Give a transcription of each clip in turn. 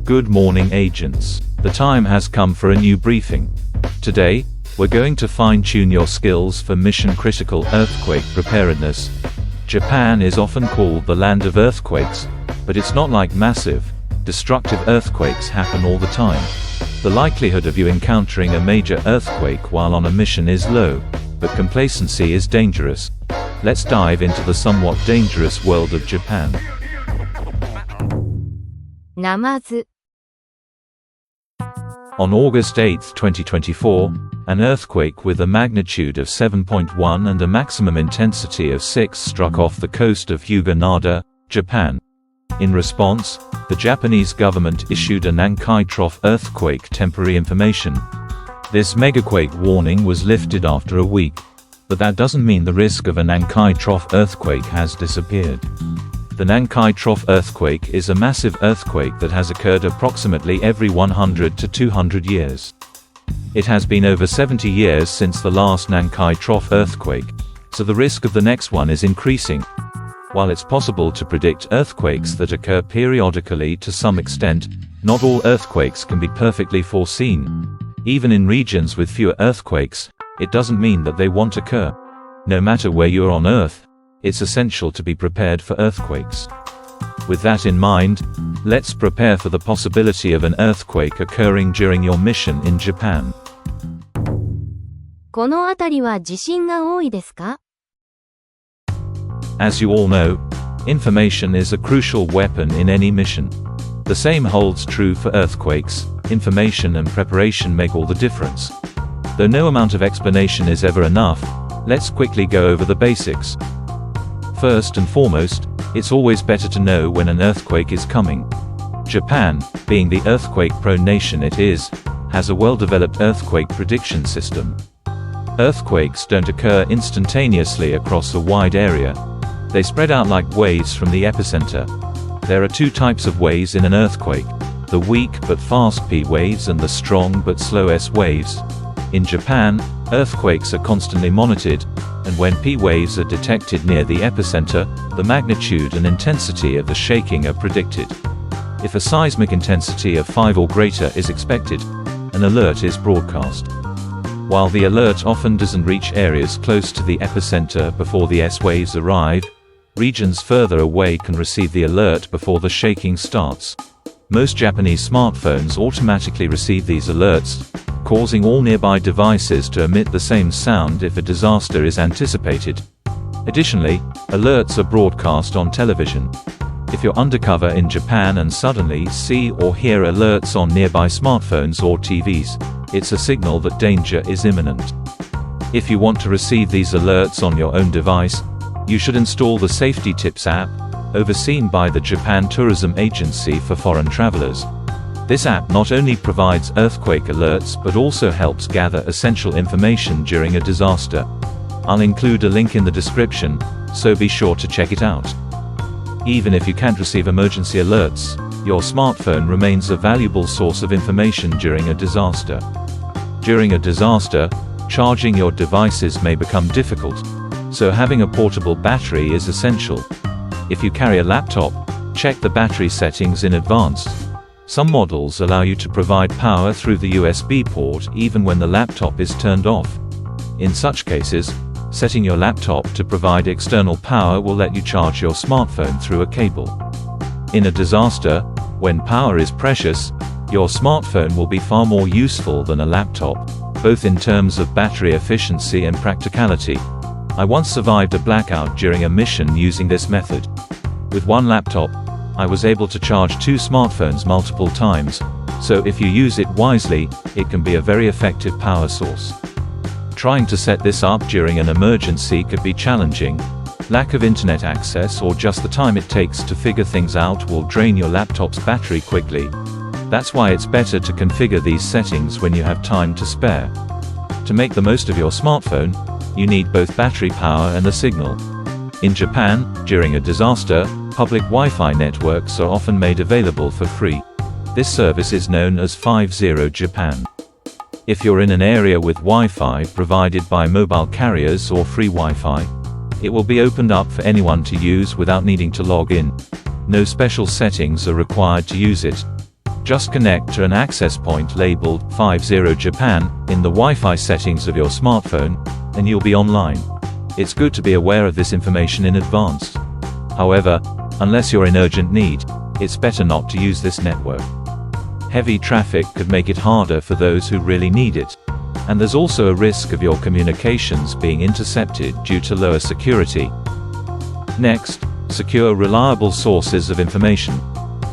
Good morning, agents. The time has come for a new briefing. Today, we're going to fine-tune your skills for mission-critical earthquake preparedness. Japan is often called the land of earthquakes, but it's not like massive, destructive earthquakes happen all the time. The likelihood of you encountering a major earthquake while on a mission is low, but complacency is dangerous. Let's dive into the somewhat dangerous world of Japan. ナマズ On August 8, 2024, an earthquake with a magnitude of 7.1 and a maximum intensity of 6 struck off the coast of Hyuga, Japan. In response, the Japanese government issued a Nankai Trough earthquake temporary information. This Megaquake warning was lifted after a week, but that doesn't mean the risk of a Nankai Trough earthquake has disappeared. The Nankai Trough earthquake is a massive earthquake that has occurred approximately every 100 to 200 years. It has been over 70 years since the last Nankai Trough earthquake, so the risk of the next one is increasing. While it's possible to predict earthquakes that occur periodically to some extent, not all earthquakes can be perfectly foreseen. Even in regions with fewer earthquakes, it doesn't mean that they won't occur. No matter where you are on Earth, it's essential to be prepared for earthquakes. With that in mind, let's prepare for the possibility of an earthquake occurring during your mission in Japan. この辺りは地震が多いですか As you all know, information is a crucial weapon in any mission. The same holds true for earthquakes. Information and preparation make all the difference. Though no amount of explanation is ever enough, let's quickly go over the basics. First and foremost, it's always better to know when an earthquake is coming. Japan, being the earthquake-prone nation it is, has a well-developed earthquake prediction system. Earthquakes don't occur instantaneously across a wide area. They spread out like waves from the epicenter. There are two types of waves in an earthquake: the weak but fast P waves and the strong but slow S waves. In Japan, earthquakes are constantly monitored, and when P waves are detected near the epicenter, the magnitude and intensity of the shaking are predicted. If a seismic intensity of 5 or greater is expected, an alert is broadcast. While the alert often doesn't reach areas close to the epicenter before the S waves arrive, regions further away can receive the alert before the shaking starts. Most Japanese smartphones automatically receive these alerts, causing all nearby devices to emit the same sound if a disaster is anticipated. Additionally, alerts are broadcast on television. If you're undercover in Japan and suddenly see or hear alerts on nearby smartphones or TVs, it's a signal that danger is imminent. If you want to receive these alerts on your own device, you should install the Safety Tips app, overseen by the Japan Tourism Agency for foreign travelers. This app not only provides earthquake alerts but also helps gather essential information during a disaster. I'll include a link in the description, so be sure to check it out. Even if you can't receive emergency alerts, your smartphone remains a valuable source of information during a disaster. During a disaster, charging your devices may become difficult, so having a portable battery is essential. If you carry a laptop, check the battery settings in advance. Some models allow you to provide power through the USB port even when the laptop is turned off. In such cases, setting your laptop to provide external power will let you charge your smartphone through a cable. In a disaster, when power is precious, your smartphone will be far more useful than a laptop, both in terms of battery efficiency and practicality. I once survived a blackout during a mission using this method. With one laptop, I was able to charge 2 smartphones multiple times, so if you use it wisely, it can be a very effective power source. Trying to set this up during an emergency could be challenging. Lack of internet access or just the time it takes to figure things out will drain your laptop's battery quickly. That's why it's better to configure these settings when you have time to spare. To make the most of your smartphone, you need both battery power and a signal. In Japan, during a disaster, public Wi-Fi networks are often made available for free. This service is known as 5G Japan. If you're in an area with Wi-Fi provided by mobile carriers or free Wi-Fi, it will be opened up for anyone to use without needing to log in. No special settings are required to use it. Just connect to an access point labeled 50 Japan in the Wi-Fi settings of your smartphone, and you'll be online. It's good to be aware of this information in advance. However, unless you're in urgent need, it's better not to use this network. Heavy traffic could make it harder for those who really need it. And there's also a risk of your communications being intercepted due to lower security. Next, secure reliable sources of information.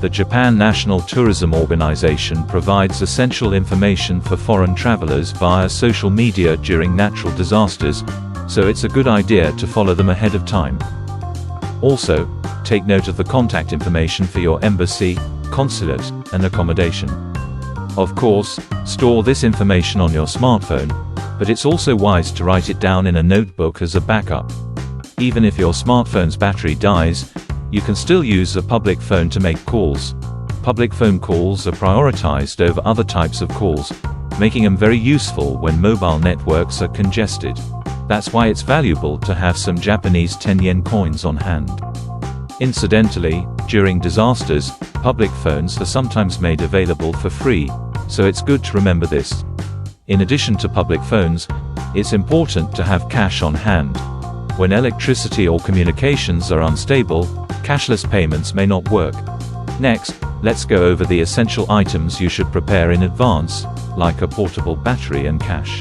The Japan National Tourism Organization provides essential information for foreign travelers via social media during natural disasters, so it's a good idea to follow them ahead of time. Also, take note of the contact information for your embassy, consulate, and accommodation. Of course, store this information on your smartphone, but it's also wise to write it down in a notebook as a backup. Even if your smartphone's battery dies, you can still use a public phone to make calls. Public phone calls are prioritized over other types of calls, making them very useful when mobile networks are congested. That's why it's valuable to have some Japanese 10-yen coins on hand. Incidentally, during disasters, public phones are sometimes made available for free, so it's good to remember this. In addition to public phones, it's important to have cash on hand. When electricity or communications are unstable, cashless payments may not work. Next, let's go over the essential items you should prepare in advance, like a portable battery and cash.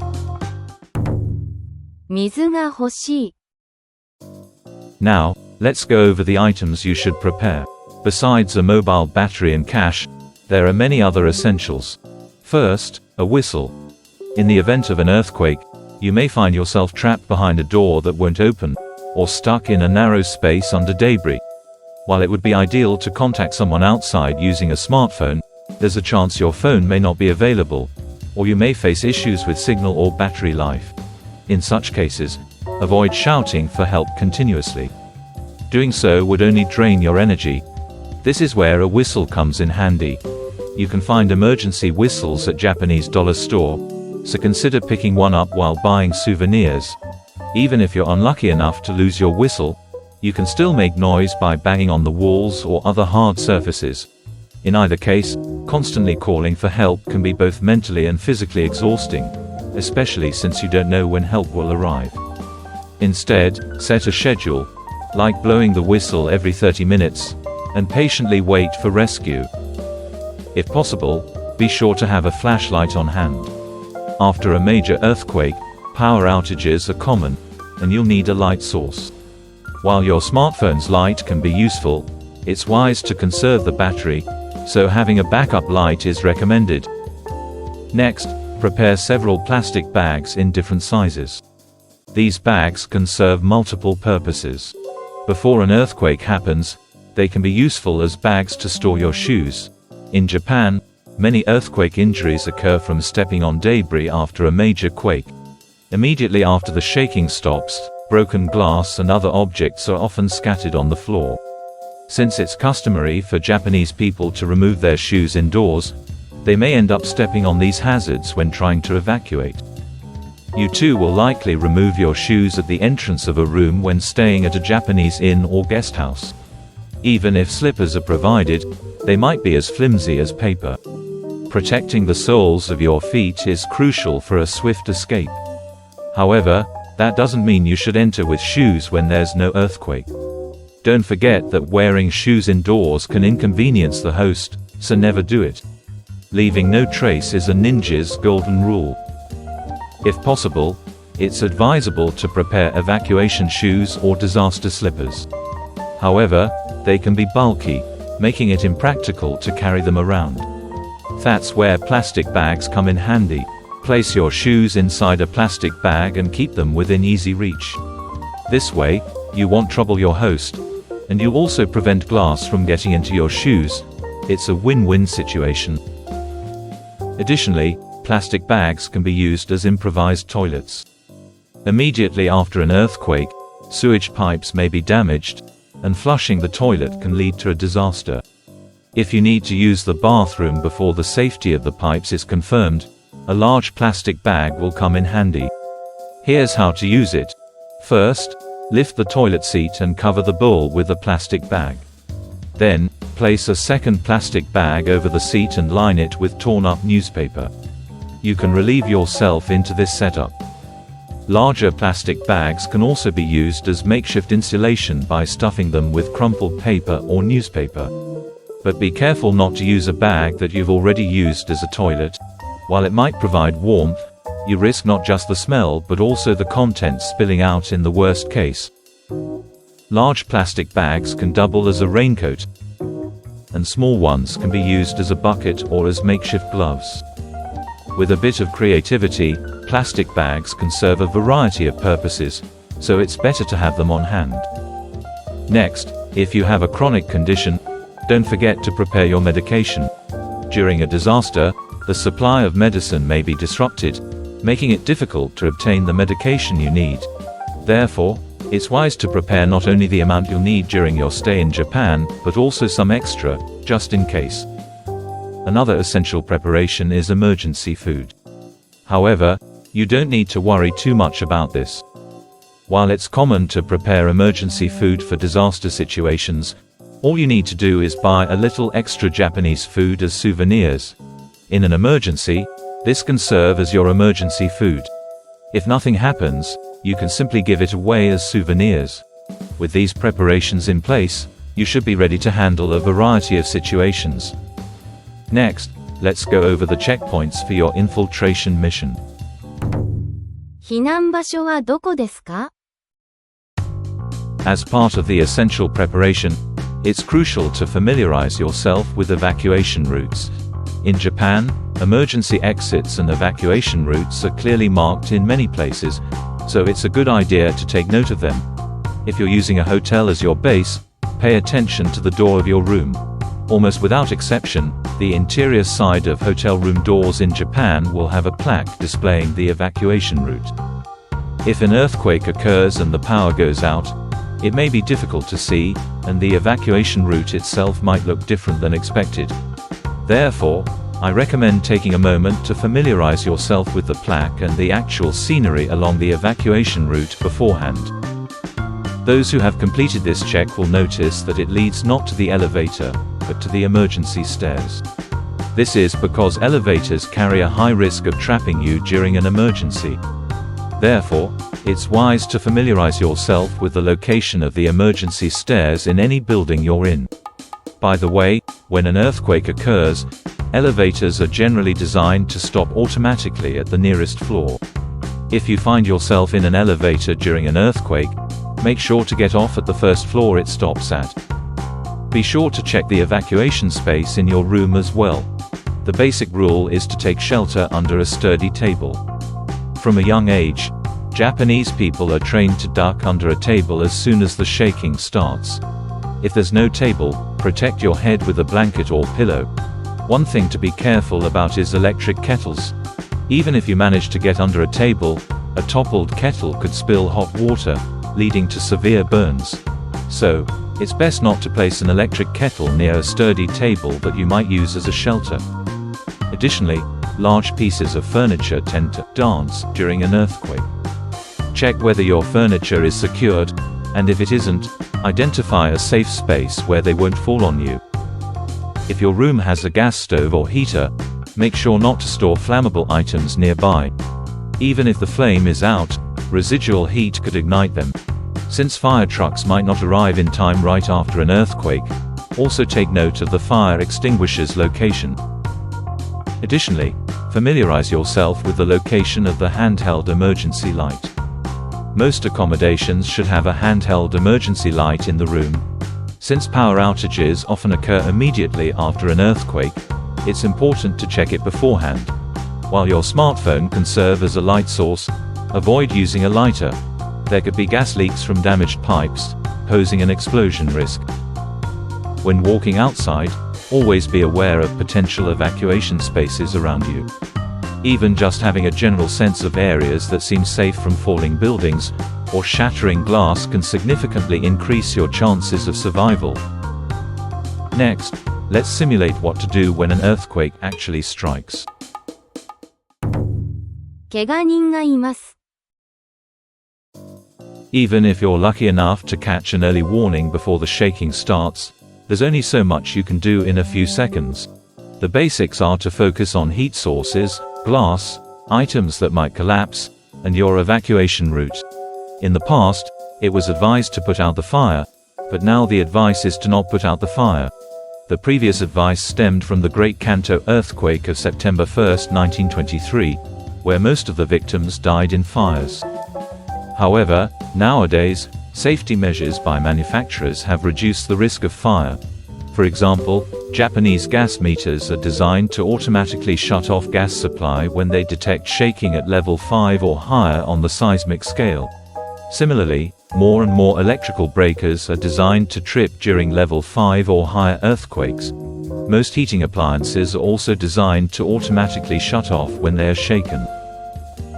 水が欲しい。 Now, let's go over the items you should prepare. Besides a mobile battery and cash, there are many other essentials. First, a whistle. In the event of an earthquake, you may find yourself trapped behind a door that won't open, or stuck in a narrow space under debris. While it would be ideal to contact someone outside using a smartphone, there's a chance your phone may not be available, or you may face issues with signal or battery life. In such cases, avoid shouting for help continuously. Doing so would only drain your energy. This is where a whistle comes in handy. You can find emergency whistles at Japanese dollar store, so consider picking one up while buying souvenirs. Even if you're unlucky enough to lose your whistle, you can still make noise by banging on the walls or other hard surfaces. In either case, constantly calling for help can be both mentally and physically exhausting, especially since you don't know when help will arrive. Instead, set a schedule, like blowing the whistle every 30 minutes, and patiently wait for rescue. If possible, be sure to have a flashlight on hand. After a major earthquake, power outages are common, and you'll need a light source. While your smartphone's light can be useful, it's wise to conserve the battery, so having a backup light is recommended. Next, prepare several plastic bags in different sizes. These bags can serve multiple purposes. Before an earthquake happens, they can be useful as bags to store your shoes. In Japan, many earthquake injuries occur from stepping on debris after a major quake. Immediately after the shaking stops, broken glass and other objects are often scattered on the floor. Since it's customary for Japanese people to remove their shoes indoors, they may end up stepping on these hazards when trying to evacuate. You too will likely remove your shoes at the entrance of a room when staying at a Japanese inn or guest house. Even if slippers are provided, they might be as flimsy as paper. Protecting the soles of your feet is crucial for a swift escape. However, that doesn't mean you should enter with shoes when there's no earthquake. Don't forget that wearing shoes indoors can inconvenience the host, so never do it. Leaving no trace is a ninja's golden rule. If possible, it's advisable to prepare evacuation shoes or disaster slippers. However, they can be bulky, making it impractical to carry them around. That's where plastic bags come in handy. Place your shoes inside a plastic bag and keep them within easy reach. This way, you won't trouble your host, and you also prevent glass from getting into your shoes. It's a win-win situation. Additionally, plastic bags can be used as improvised toilets. Immediately after an earthquake, sewage pipes may be damaged, and flushing the toilet can lead to a disaster. If you need to use the bathroom before the safety of the pipes is confirmed, a large plastic bag will come in handy. Here's how to use it. First, lift the toilet seat and cover the bowl with a plastic bag. Then, place a second plastic bag over the seat and line it with torn-up newspaper. You can relieve yourself into this setup. Larger plastic bags can also be used as makeshift insulation by stuffing them with crumpled paper or newspaper. But be careful not to use a bag that you've already used as a toilet. While it might provide warmth, you risk not just the smell but also the contents spilling out in the worst case. Large plastic bags can double as a raincoat, and small ones can be used as a bucket or as makeshift gloves. With a bit of creativity, plastic bags can serve a variety of purposes, so it's better to have them on hand. Next, if you have a chronic condition, don't forget to prepare your medication. During a disaster, the supply of medicine may be disrupted, making it difficult to obtain the medication you need. Therefore, it's wise to prepare not only the amount you'll need during your stay in Japan, but also some extra, just in case. Another essential preparation is emergency food. However, you don't need to worry too much about this. While it's common to prepare emergency food for disaster situations, all you need to do is buy a little extra Japanese food as souvenirs. In an emergency, this can serve as your emergency food. If nothing happens, you can simply give it away as souvenirs. With these preparations in place, you should be ready to handle a variety of situations. Next, let's go over the checkpoints for your infiltration mission. 避難場所はどこですか？ As part of the essential preparation, it's crucial to familiarize yourself with evacuation routes. In Japan, emergency exits and evacuation routes are clearly marked in many places, so it's a good idea to take note of them. If you're using a hotel as your base, pay attention to the door of your room. Almost without exception, the interior side of hotel room doors in Japan will have a plaque displaying the evacuation route. If an earthquake occurs and the power goes out, it may be difficult to see, and the evacuation route itself might look different than expected. Therefore, I recommend taking a moment to familiarize yourself with the plaque and the actual scenery along the evacuation route beforehand. Those who have completed this check will notice that it leads not to the elevator, but to the emergency stairs. This is because elevators carry a high risk of trapping you during an emergency. Therefore, it's wise to familiarize yourself with the location of the emergency stairs in any building you're in. By the way, when an earthquake occurs, elevators are generally designed to stop automatically at the nearest floor. If you find yourself in an elevator during an earthquake, make sure to get off at the first floor it stops at. Be sure to check the evacuation space in your room as well. The basic rule is to take shelter under a sturdy table. From a young age, Japanese people are trained to duck under a table as soon as the shaking starts. If there's no table, protect your head with a blanket or pillow. One thing to be careful about is electric kettles. Even if you manage to get under a table, a toppled kettle could spill hot water, leading to severe burns. So, it's best not to place an electric kettle near a sturdy table that you might use as a shelter. Additionally, large pieces of furniture tend to dance during an earthquake. Check whether your furniture is secured, and if it isn't, identify a safe space where they won't fall on you. If your room has a gas stove or heater, make sure not to store flammable items nearby. Even if the flame is out, residual heat could ignite them. Since fire trucks might not arrive in time right after an earthquake, also take note of the fire extinguisher's location. Additionally, familiarize yourself with the location of the handheld emergency light. Most accommodations should have a handheld emergency light in the room. Since power outages often occur immediately after an earthquake, it's important to check it beforehand. While your smartphone can serve as a light source, avoid using a lighter. There could be gas leaks from damaged pipes, posing an explosion risk. When walking outside, always be aware of potential evacuation spaces around you. Even just having a general sense of areas that seem safe from falling buildings or shattering glass can significantly increase your chances of survival. Next, let's simulate what to do when an earthquake actually strikes. 怪我人がいます。 Even if you're lucky enough to catch an early warning before the shaking starts, There's only so much you can do in a few seconds. The basics are to focus on heat sources, glass, items that might collapse, and your evacuation route. In the past, it was advised to put out the fire, but now the advice is to not put out the fire. The previous advice stemmed from the Great Kanto earthquake of September 1, 1923, where most of the victims died in fires. However, nowadays, safety measures by manufacturers have reduced the risk of fire. For example, Japanese gas meters are designed to automatically shut off gas supply when they detect shaking at level 5 or higher on the seismic scale. Similarly, more and more electrical breakers are designed to trip during level 5 or higher earthquakes. Most heating appliances are also designed to automatically shut off when they are shaken.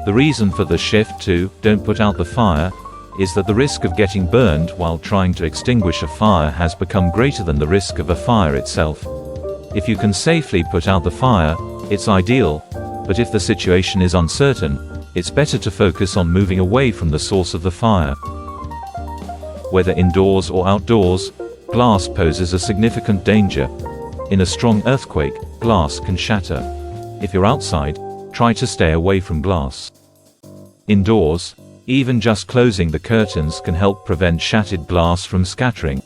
The reason for the shift to "don't put out the fire" is that the risk of getting burned while trying to extinguish a fire has become greater than the risk of a fire itself. If you can safely put out the fire, it's ideal, but if the situation is uncertain, it's better to focus on moving away from the source of the fire. Whether indoors or outdoors, glass poses a significant danger. In a strong earthquake, glass can shatter. If you're outside, try to stay away from glass. Indoors, even just closing the curtains can help prevent shattered glass from scattering.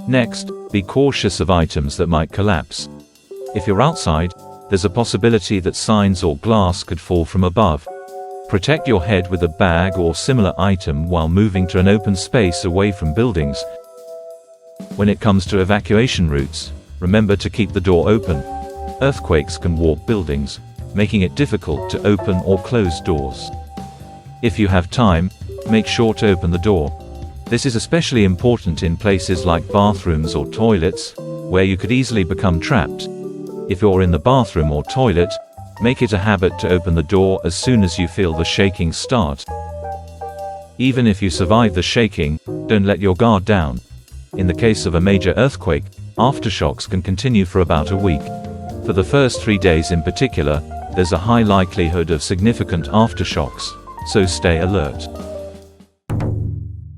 Next, be cautious of items that might collapse. If you're outside, there's a possibility that signs or glass could fall from above. Protect your head with a bag or similar item while moving to an open space away from buildings. When it comes to evacuation routes, remember to keep the door open. Earthquakes can warp buildings, making it difficult to open or close doors. If you have time, make sure to open the door. This is especially important in places like bathrooms or toilets, where you could easily become trapped. If you're in the bathroom or toilet, make it a habit to open the door as soon as you feel the shaking start. Even if you survive the shaking, don't let your guard down. In the case of a major earthquake, aftershocks can continue for about a week. For the first 3 days in particular, there's a high likelihood of significant aftershocks, so stay alert.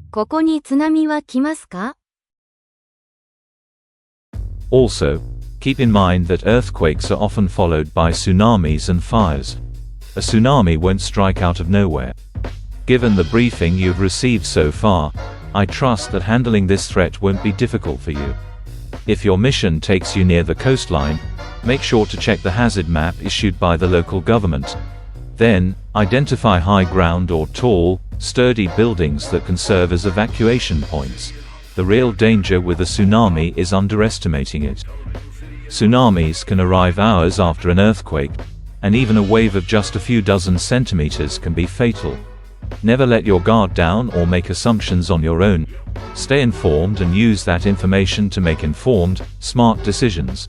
ここに津波は来ますか? Also, keep in mind that earthquakes are often followed by tsunamis and fires. A tsunami won't strike out of nowhere. Given the briefing you've received so far, I trust that handling this threat won't be difficult for you. If your mission takes you near the coastline, make sure to check the hazard map issued by the local government. Then, identify high ground or tall, sturdy buildings that can serve as evacuation points. The real danger with a tsunami is underestimating it. Tsunamis can arrive hours after an earthquake, and even a wave of just a few dozen centimeters can be fatal. Never let your guard down or make assumptions on your own. Stay informed and use that information to make informed, smart decisions.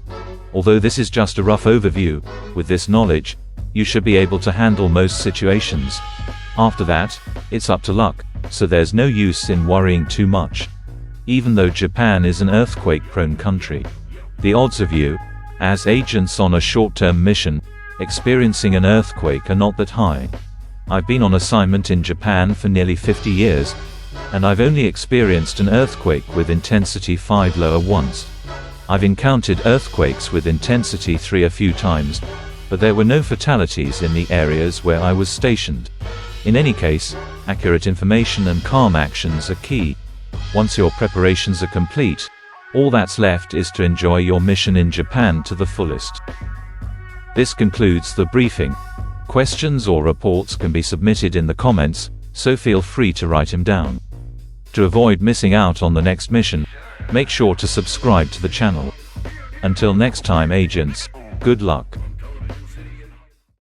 Although this is just a rough overview, with this knowledge, you should be able to handle most situations. After that, it's up to luck, so there's no use in worrying too much. Even though Japan is an earthquake-prone country, the odds of you, as agents on a short-term mission, experiencing an earthquake are not that high. I've been on assignment in Japan for nearly 50 years, and I've only experienced an earthquake with intensity 5 lower once. I've encountered earthquakes with intensity 3 a few times, but there were no fatalities in the areas where I was stationed. In any case, accurate information and calm actions are key. Once your preparations are complete, all that's left is to enjoy your mission in Japan to the fullest. This concludes the briefing. Questions or reports can be submitted in the comments, so feel free to write them down. To avoid missing out on the next mission, make sure to subscribe to the channel. Until next time agents, good luck.